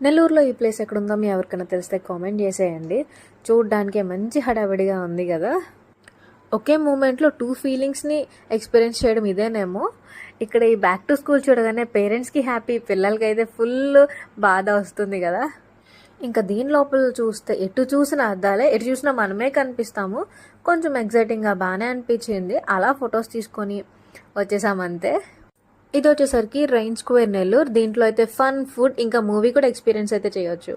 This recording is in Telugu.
నెల్లూరులో ఈ ప్లేస్ ఎక్కడుందో మీ ఎవరికైనా తెలిస్తే కామెంట్ చేసేయండి. చూడ్డానికి మంచి హడావిడిగా ఉంది కదా. ఒకే మూమెంట్లో 2 ఫీలింగ్స్ని ఎక్స్పీరియన్స్ చేయడం ఇదేనేమో. ఇక్కడ ఈ బ్యాక్ టు స్కూల్ చూడగానే పేరెంట్స్కి హ్యాపీ, పిల్లలకి అయితే ఫుల్ బాధ వస్తుంది కదా. ఇంకా దీని లోపల చూస్తే ఎటు చూసిన అద్దాలే, ఎటు చూసినా మనమే కనిపిస్తాము. కొంచెం ఎగ్జైటింగ్గా బాగానే అనిపించింది. అలా ఫొటోస్ తీసుకొని వచ్చేసామంతే. ఇది వచ్చేసరికి రైన్ స్క్వేర్ నెల్లూరు. దీంట్లో అయితే ఫన్, ఫుడ్ ఇంకా మూవీ కూడా ఎక్స్పీరియన్స్ అయితే చేయొచ్చు.